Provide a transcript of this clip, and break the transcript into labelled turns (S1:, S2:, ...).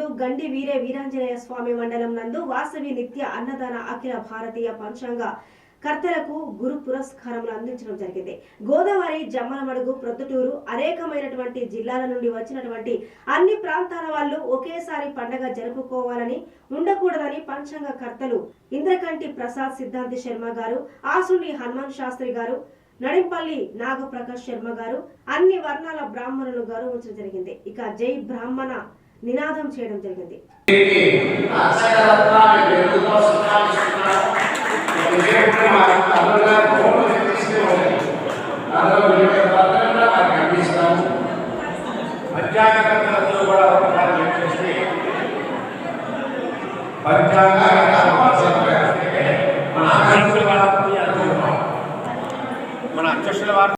S1: నందు గండి వీరే వీరాంజనేయ స్వామి మండలం నందు వాసవి నిత్య అన్నదాన అఖిల భారతీయ పంచాంగ కర్తలకు గురు పురస్కారములు అందించడం జరిగింది. గోదావరి, జమ్మలమడుగు, ప్రొద్దుటూరు అనేకమైనటువంటి జిల్లాల నుండి వచ్చినటువంటి అన్ని ప్రాంతాల వాళ్ళు ఒకేసారి పండగ జరుపుకోవాలని ఉండకూడదని పంచాంగ కర్తలు ఇంద్రకంటి ప్రసాద్ సిద్ధాంతి శర్మ గారు, ఆసుండి హనుమాన్ శాస్త్రి గారు, నడింపల్లి నాగప్రకాష్ శర్మ గారు అన్ని వర్ణాల బ్రాహ్మణులు గౌరవించడం జరిగింది. ఇక జై బ్రాహ్మణ నినాదం చేయడం జరిగింది.
S2: మన అధ్యక్షుల వారు